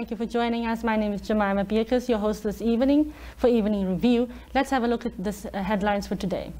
Thank you for joining us. My name is Jemima Beatrice, your host this evening for Evening Review. Let's have a look at the headlines for today.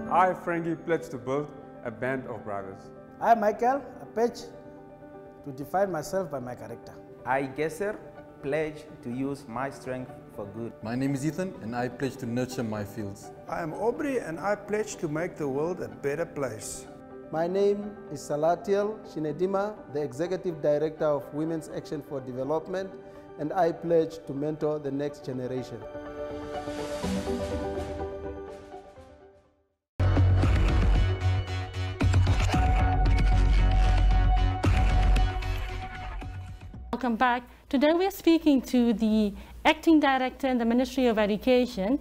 I, Frankie, pledge to build a band of brothers. I, Michael, pledge to define myself by my character. I, Gesser, pledge to use my strength for good. My name is Ethan, and I pledge to nurture my fields. I am Aubrey, and I pledge to make the world a better place. My name is Salatiel Shinedima, the Executive Director of Women's Action for Development, and I pledge to mentor the next generation. Welcome back. Today we are speaking to the Acting Director in the Ministry of Education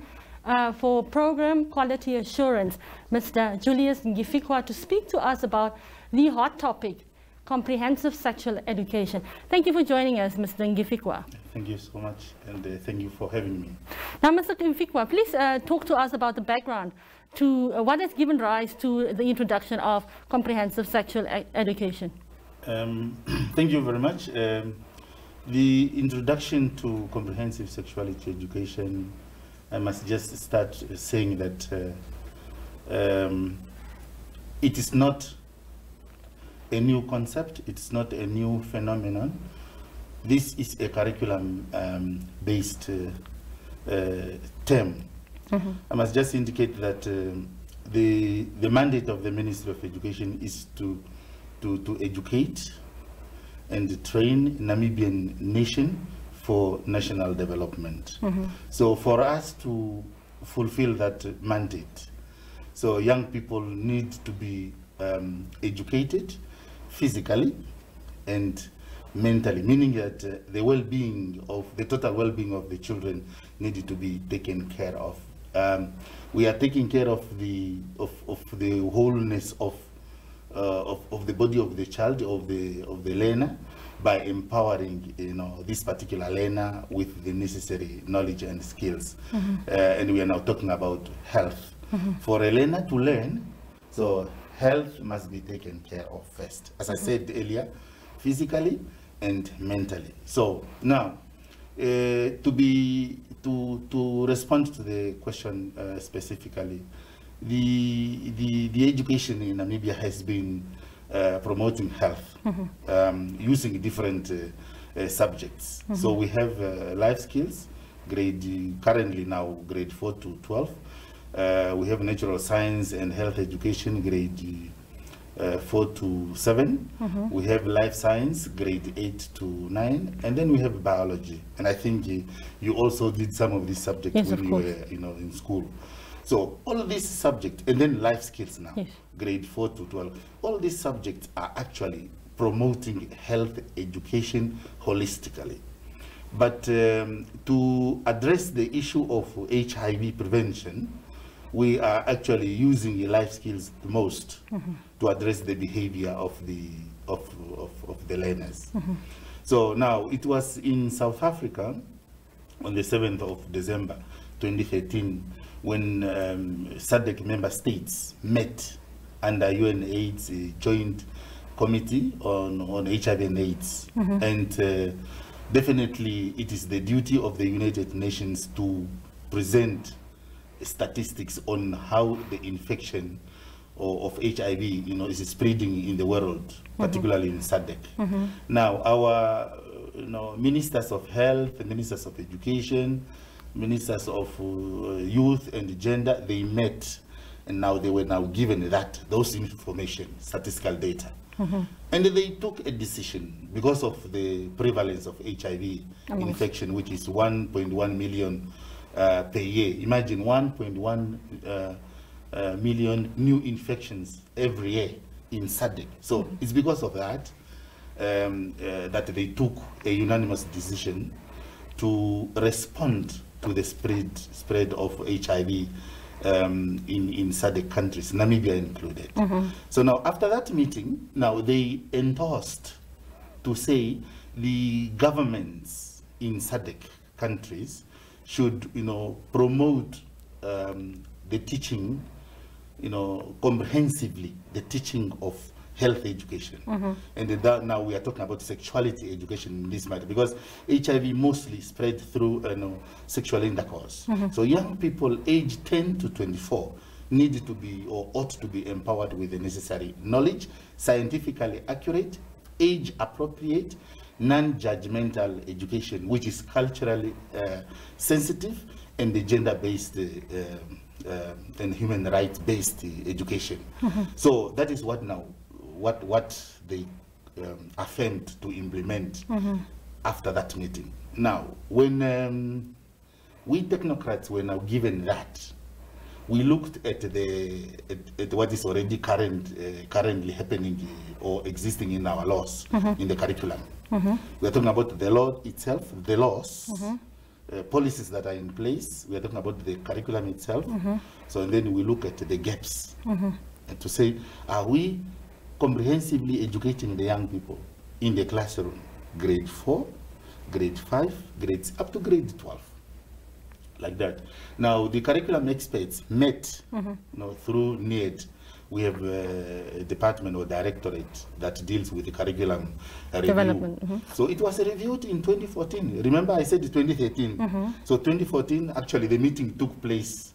for Program Quality Assurance, Mr. Julius Nghifikwa, to speak to us about the hot topic, Comprehensive Sexual Education. Thank you for joining us, Mr. Nghifikwa. Thank you so much, and thank you for having me. Now, Mr. Nghifikwa, please talk to us about the background to what has given rise to the introduction of Comprehensive Sexual Education. Thank you very much. The introduction to Comprehensive Sexuality Education, I must just start saying that it is not a new concept, it's not a new phenomenon. This is a curriculum-based term. I must just indicate that the mandate of the Ministry of Education is to educate and train Namibian nation for national development. So for us to fulfill that mandate, so young people need to be educated physically and mentally, meaning that the well-being of the total well-being of the children needed to be taken care of. We are taking care of the wholeness of the body of the child, of the learner, by empowering this particular learner with the necessary knowledge and skills. And we are now talking about health. For a learner to learn, so health must be taken care of first, as I said earlier, physically and mentally. So now, to respond to the question specifically, the education in Namibia has been promoting health using different subjects. So we have life skills, currently now grade 4 to 12. We have natural science and health education, grade 4 to 7. We have life science, grade 8 to 9, and then we have biology. And I think you also did some of these subjects when you were in school. So all of these subjects, and then life skills now, grade 4 to 12, all these subjects are actually promoting health education holistically. But to address the issue of HIV prevention, we are actually using life skills the most to address the behavior of the learners. So now, it was in South Africa on the 7th of December 2013 when SADC member states met under UNAIDS joint committee on HIV and AIDS. And definitely it is the duty of the United Nations to present statistics on how the infection of HIV, is spreading in the world, particularly in SADC. Now, our ministers of health, ministers of education, ministers of youth and gender, they met, and now they were given those information, statistical data. And they took a decision because of the prevalence of HIV infection, which is 1.1 million per year. Imagine 1.1 million new infections every year in SADC. So it's because of that that they took a unanimous decision to respond to the spread of HIV in SADC countries, Namibia included. So now, after that meeting, now they endorsed to say the governments in SADC countries should, promote the teaching, comprehensively, the teaching of health education. And now we are talking about sexuality education in this matter, because HIV mostly spread through sexual intercourse. So young people aged 10 to 24 need to be, or ought to be, empowered with the necessary knowledge, scientifically accurate, age appropriate, non-judgmental education, which is culturally sensitive, and the gender-based and human rights-based education. So that is what now, what they affirmed to implement after that meeting. Now, when we technocrats were now given that, we looked at at what is already currently happening or existing in our laws, in the curriculum. We are talking about the law itself, the laws, policies that are in place. We are talking about the curriculum itself. So and then we look at the gaps and to say, are we comprehensively educating the young people in the classroom, grade 4, grade 5, grades up to grade 12, like that. Now, the curriculum experts met through NED. We have a department or directorate that deals with the curriculum review. So it was reviewed in 2014. Remember, I said 2013. So 2014, actually, the meeting took place,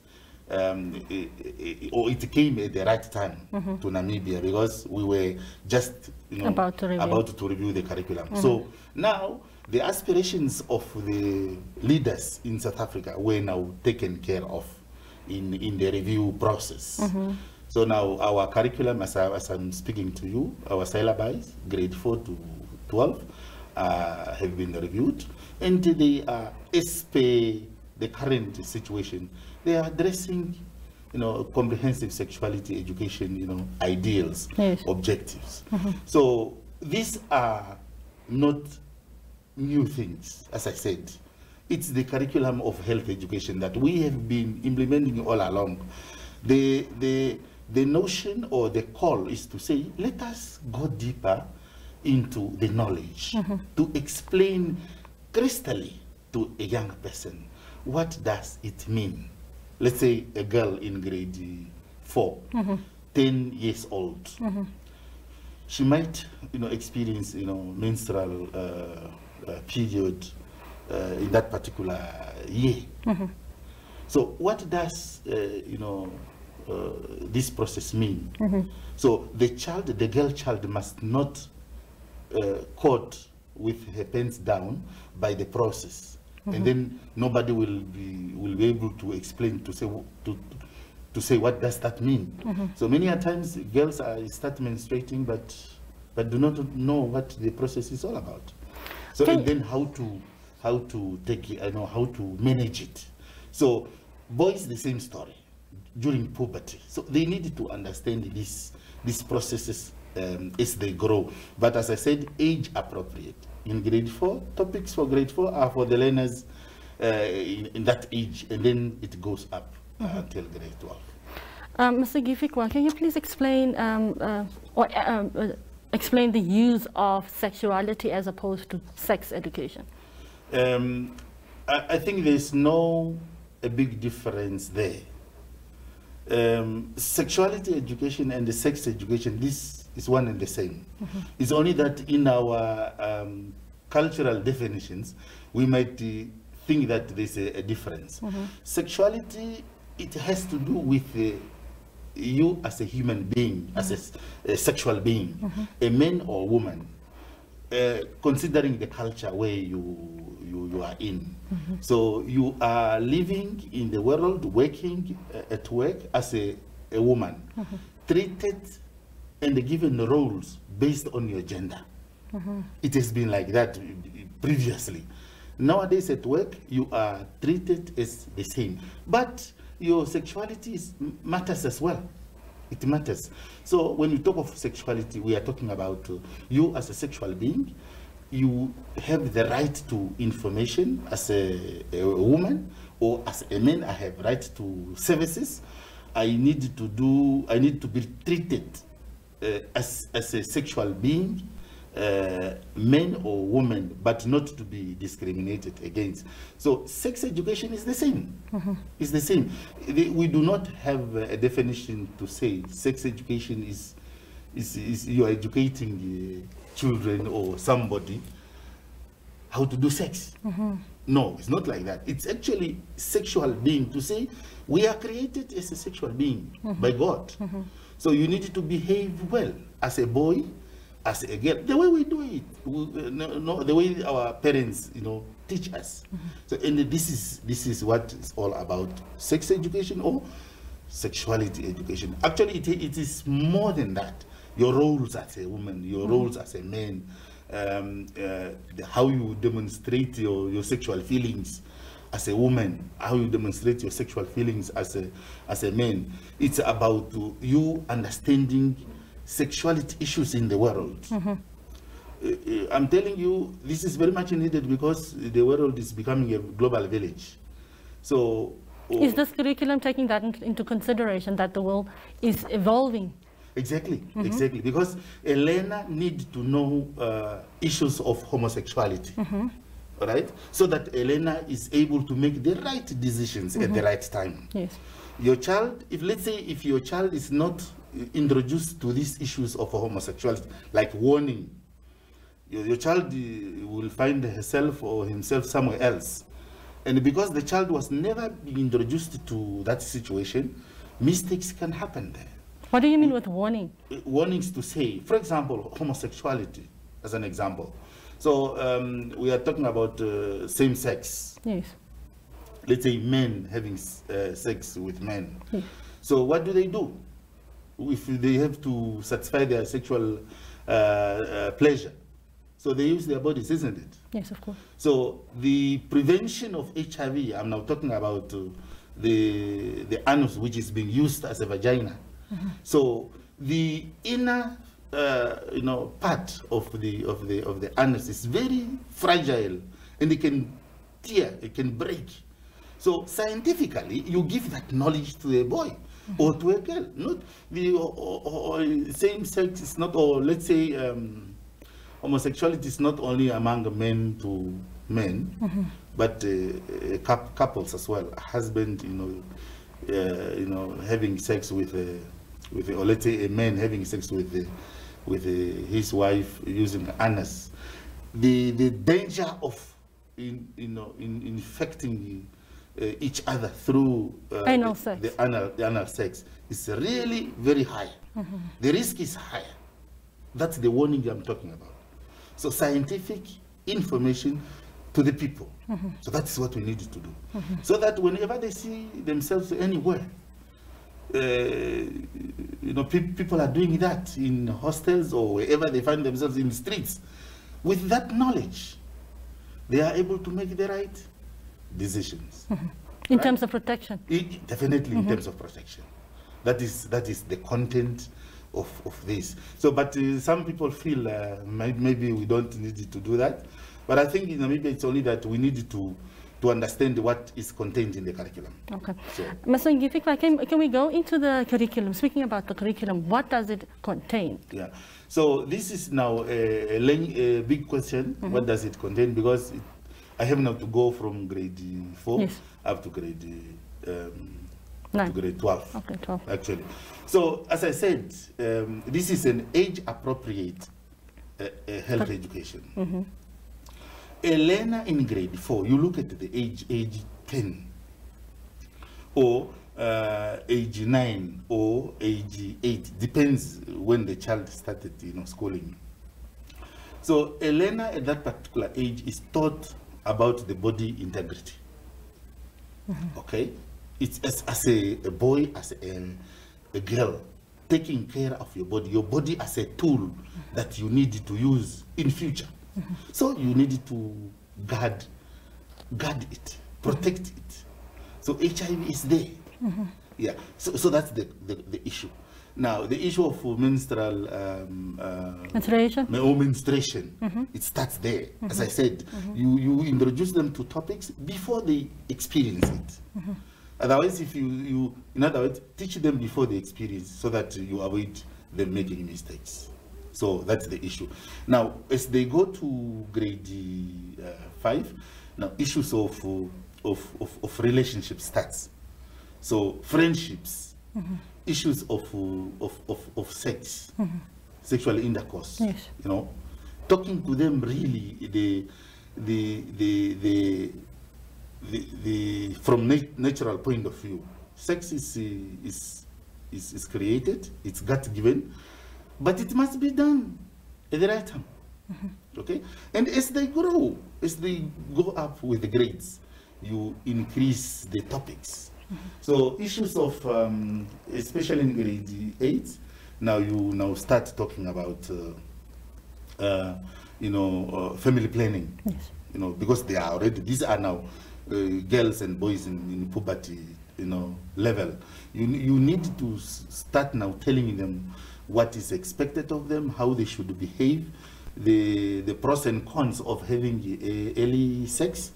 or it came at the right time to Namibia, because we were just about to review the curriculum. So now the aspirations of the leaders in South Africa were now taken care of in the review process. So now our curriculum, as I'm speaking to you, our syllabi, grade 4 to 12, have been reviewed, and they are, as per the current situation, they are addressing, comprehensive sexuality education, ideals, objectives. So these are not new things, as I said. It's the curriculum of health education that we have been implementing all along. The notion or the call is to say, let us go deeper into the knowledge to explain crystally to a young person, what does it mean? Let's say a girl in grade 4, 10 years old. She might, experience, menstrual period in that particular year. So what does, this process mean? So the girl child must not caught with her pants down by the process, and then nobody will be able to explain, to say what does that mean. So many a times girls start menstruating, but do not know what the process is all about. So and then how to take it, how to manage it. So boys, the same story during puberty. So they need to understand these processes as they grow. But as I said, age appropriate. In grade 4, topics for grade 4 are for the learners in that age, and then it goes up until grade 12. Mr. Nghifikwa, can you please explain explain the use of sexuality as opposed to sex education? I think there's a big difference there. Sexuality education and the sex education, this is one and the same. It's only that in our cultural definitions, we might think that there's a difference. Sexuality, it has to do with you as a human being, as a sexual being, a man or woman, considering the culture where you are in. So you are living in the world, working at work as a woman, treated and given roles based on your gender. It has been like that previously. Nowadays at work, you are treated as the same. But your sexuality matters as well. It matters. So when we talk of sexuality, we are talking about you as a sexual being. You have the right to information as a woman, or as a man, I have right to services. I need to be treated as a sexual being, man or woman, but not to be discriminated against. So sex education is the same. It's the same. We do not have a definition to say sex education is you are educating children or somebody how to do sex. No, it's not like that. It's actually sexual being, to say we are created as a sexual being by God. So you need to behave well as a boy, as a girl, the way we do it, the way our parents, teach us. So, and this is what it's all about: sex education or sexuality education. Actually, it is more than that. Your roles as a woman, your roles as a man, how you demonstrate your sexual feelings as a woman, how you demonstrate your sexual feelings as a man. It's about you understanding sexuality issues in the world. I'm telling you, this is very much needed because the world is becoming a global village. So, is this curriculum taking that into consideration, that the world is evolving? Exactly, exactly. Because a learner needs to know issues of homosexuality, right? So that a learner is able to make the right decisions at the right time. Yes. Your child, let's say if your child is not introduced to these issues of homosexuality, like warning, your child will find herself or himself somewhere else. And because the child was never introduced to that situation, mistakes can happen there. What do you mean with warning? Warnings to say, for example, homosexuality as an example. So we are talking about same sex. Yes. Let's say men having sex with men. Yes. So what do? If they have to satisfy their sexual pleasure, so they use their bodies, isn't it? Yes, of course. So the prevention of HIV, I'm now talking about the anus, which is being used as a vagina. So the inner part of the anus is very fragile, and it can tear, it can break. So scientifically, you give that knowledge to a boy or to a girl. Not the or same sex is not, or let's say homosexuality is not only among men to men, but couples as well. A husband, having sex with or let's say a man having sex with his wife using anus. The danger of infecting each other through anal sex. The anal sex is really very high. The risk is higher. That's the warning I'm talking about. So scientific information to the people. So that's what we need to do. So that whenever they see themselves anywhere, people are doing that in hostels or wherever they find themselves in the streets. With that knowledge, they are able to make the right decisions. In terms of protection? Definitely in terms of protection. That is the content of this. So, but some people feel maybe we don't need to do that. But I think maybe it's only that we need to understand what is contained in the curriculum. Okay. So, Mr. Nghifikwa, can we go into the curriculum? Speaking about the curriculum, what does it contain? Yeah. So this is now a big question. What does it contain? Because I have now to go from grade 4 up to grade 12. Okay, 12. Actually. So as I said, this is an age-appropriate health education. a learner in grade 4, you look at the age 10, or age 9, or age 8, depends when the child started, schooling. So a learner at that particular age is taught about the body integrity. Okay? It's as a boy, as a girl, taking care of your body as a tool that you need to use in future. So you need to guard it, protect it. So HIV is there. Yeah. So that's the issue. Now the issue of menstrual menstruation, it starts there. As I said, you introduce them to topics before they experience it. Otherwise, if you in other words, teach them before they experience, so that you avoid them making mistakes. So that's the issue. Now, as they go to grade 5, now issues of relationships starts. So friendships, issues of sex, sexual intercourse. Yes. Talking to them really from natural point of view. Sex is created, it's God given, but it must be done at the right time. Okay? And as they grow, as they go up with the grades, you increase the topics. So issues of, especially in grade 8, now you start talking about, family planning. Yes. Because they are already, these are now girls and boys in puberty, level. You need to start now telling them what is expected of them, how they should behave, the pros and cons of having early sex,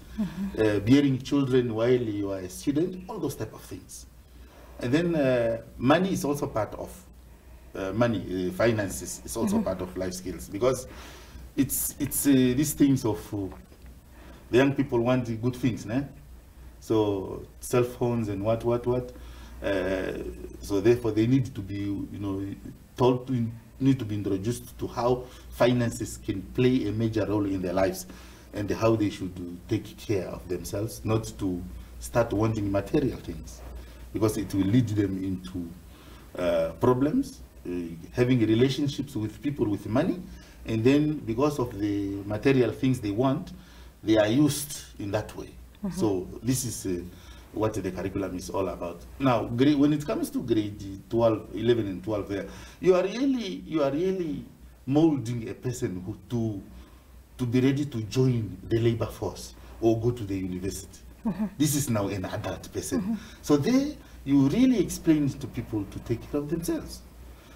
bearing children while you are a student, all those type of things. And then money is also part of finances is also part of life skills, because it's these things of the young people want good things, né? So cell phones and what. So therefore they need to be, told to need to be introduced to how finances can play a major role in their lives, and how they should take care of themselves, not to start wanting material things, because it will lead them into problems, having relationships with people with money, and then because of the material things they want, they are used in that way. So this is what the curriculum is all about. Now, when it comes to grade 12, 11 and 12 there, you are really molding a person to be ready to join the labor force or go to the university. This is now an adult person. So there, you really explain to people to take care of themselves.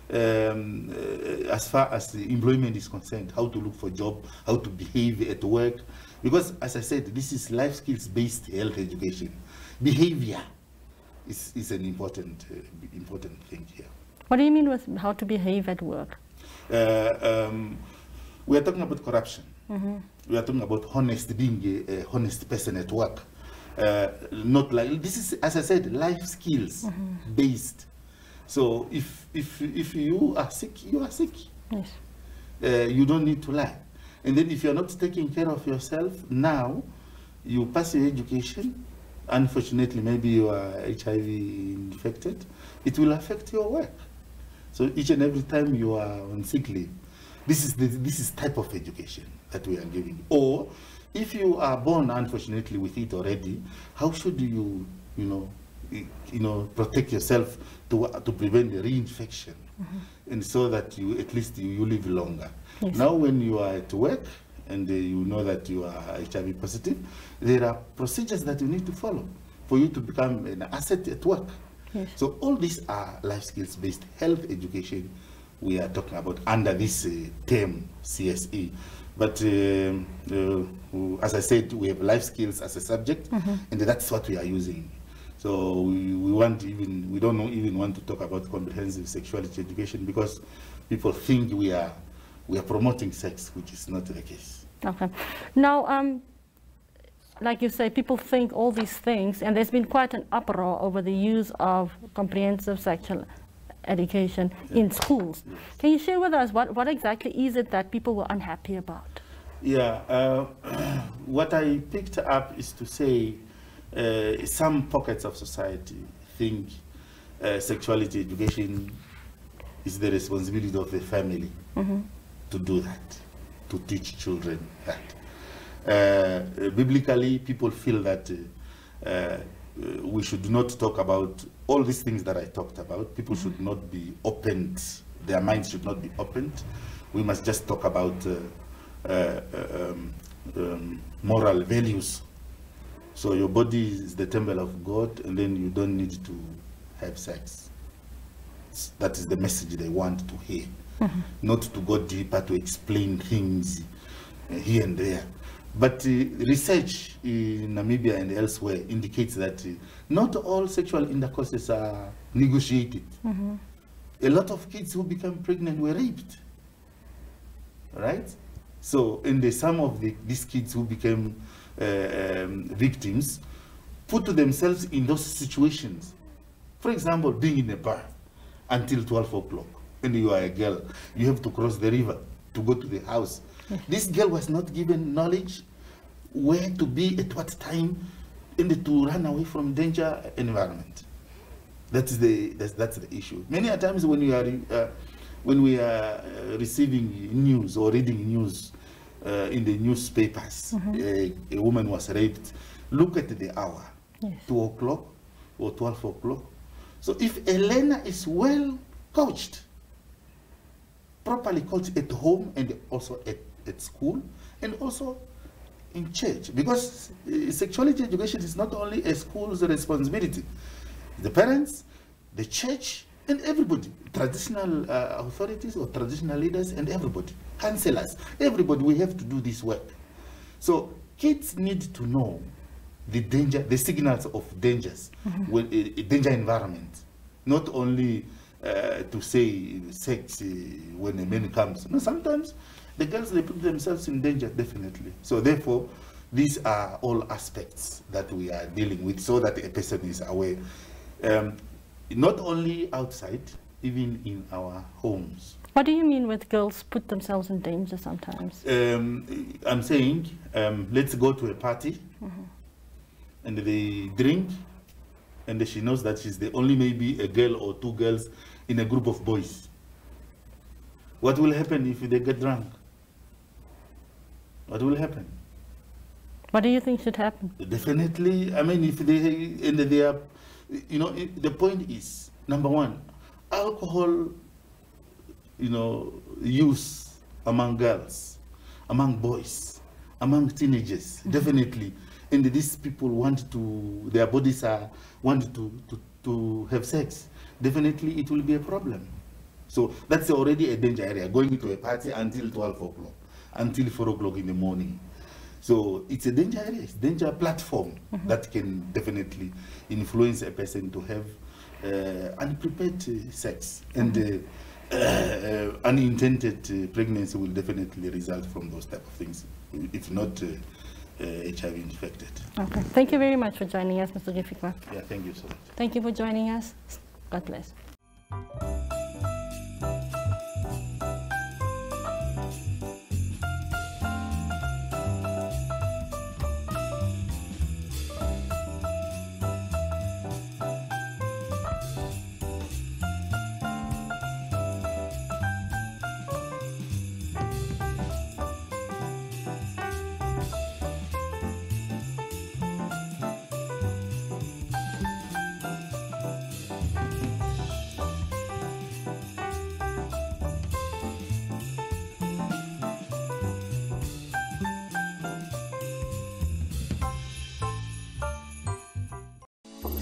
As far as the employment is concerned, how to look for a job, how to behave at work. Because, as I said, this is life skills-based health education. Behavior is an important thing here. What do you mean with how to behave at work? We are talking about corruption. We are talking about being a honest person at work. Not like, this is, as I said, life skills-based. So if you are sick, you are sick. Yes. You don't need to lie. And then if you're not taking care of yourself, now you pass your education, unfortunately maybe you are HIV infected, it will affect your work. So each and every time you are on sick leave, this is type of education that we are giving. Or if you are born unfortunately with it already, how should you protect yourself to prevent the reinfection, and so that you at least you live longer. Yes. Now when you are at work and you know that you are HIV positive, there are procedures that you need to follow for you to become an asset at work. Yes. So all these are life skills based health education we are talking about under this term CSE. But as I said, we have life skills as a subject, and that's what we are using. So we don't even want to talk about comprehensive sexuality education, because people think we are promoting sex, which is not the case. Okay. Now, like you say, people think all these things, and there's been quite an uproar over the use of comprehensive sexual education in schools. Yes. Can you share with us what exactly is it that people were unhappy about? Yeah, what I picked up is to say some pockets of society think sexuality education is the responsibility of the family to do that, to teach children that. Biblically, people feel that we should not talk about all these things that I talked about. People should not be opened, their minds should not be opened. We must just talk about moral values. So your body is the temple of God, and then you don't need to have sex. That is the message they want to hear. Not to go deeper to explain things here and there. But research in Namibia and elsewhere indicates that not all sexual intercourses are negotiated. A lot of kids who become pregnant were raped, right? So, and some of these kids who became victims put themselves in those situations. For example, being in a bar until 12 o'clock, and you are a girl, you have to cross the river to go to the house. This girl was not given knowledge where to be at what time and to run away from danger environment. That's the issue. Many times when we are receiving news or reading news in the newspapers, a woman was raped, look at the hour, 2 o'clock or 12 o'clock. So if Elena is well coached, properly coached at home and also at school and also in church, because sexuality education is not only a school's responsibility. The parents, the church, and everybody, traditional authorities or traditional leaders and everybody, counselors, everybody, we have to do this work. So kids need to know the danger, the signals of dangers, when a danger environment, not only to say sex when a man comes. No, sometimes the girls, they put themselves in danger, definitely. So therefore, these are all aspects that we are dealing with so that a person is aware. Not only outside, even in our homes. What do you mean with girls put themselves in danger sometimes? I'm saying, let's go to a party, and they drink, and she knows that she's the only maybe a girl or two girls in a group of boys. What will happen if they get drunk? What will happen? What do you think should happen? Definitely, I mean, if they are, you know, the point is, number one, alcohol, you know, use among girls, among boys, among teenagers, definitely. And these people want to, their bodies want to have sex. Definitely it will be a problem. So that's already a danger area, going to a party until 12 o'clock, until 4 o'clock in the morning. So it's a danger area, it's a danger platform that can definitely influence a person to have unprepared sex. And unintended pregnancy will definitely result from those type of things, if not HIV infected. Okay. Thank you very much for joining us, Mr. Nghifikwa. Yeah, thank you so much. Thank you for joining us. God bless.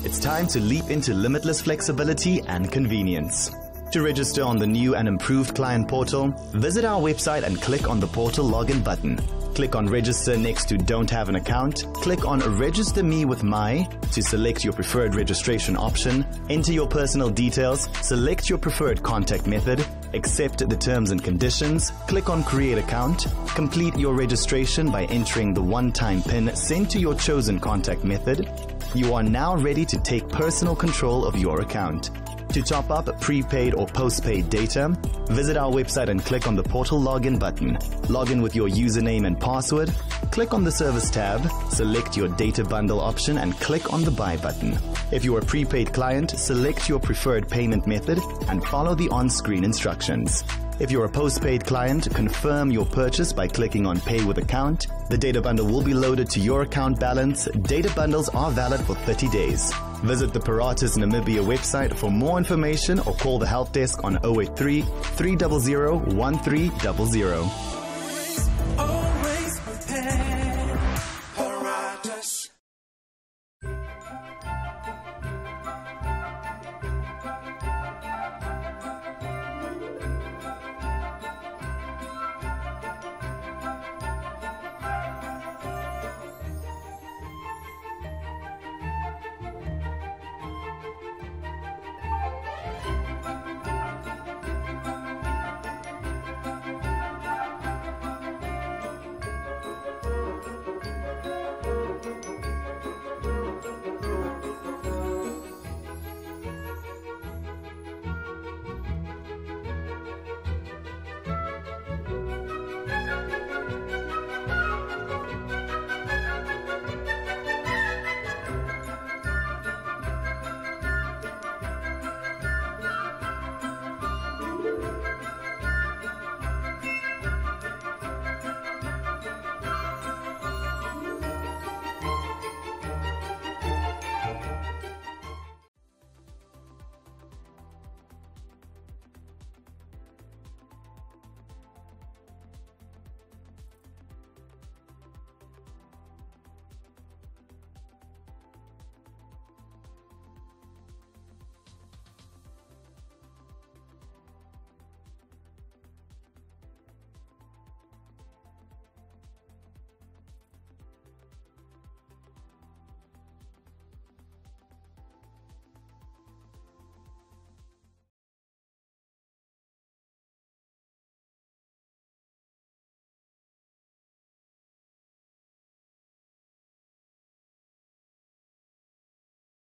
It's time to leap into limitless flexibility and convenience. To register on the new and improved client portal, visit our website and click on the portal login button. Click on Register next to Don't Have an Account. Click on Register Me with My to select your preferred registration option. Enter your personal details, select your preferred contact method, accept the terms and conditions, click on Create Account, complete your registration by entering the one-time PIN sent to your chosen contact method. You are now ready to take personal control of your account. To top up prepaid or postpaid data, visit our website and click on the portal login button. Log in with your username and password, click on the service tab, select your data bundle option and click on the buy button. If you are a prepaid client, select your preferred payment method and follow the on-screen instructions. If you're a postpaid client, confirm your purchase by clicking on Pay with Account. The data bundle will be loaded to your account balance. Data bundles are valid for 30 days. Visit the Paratus Namibia website for more information or call the help desk on 083 300 1300.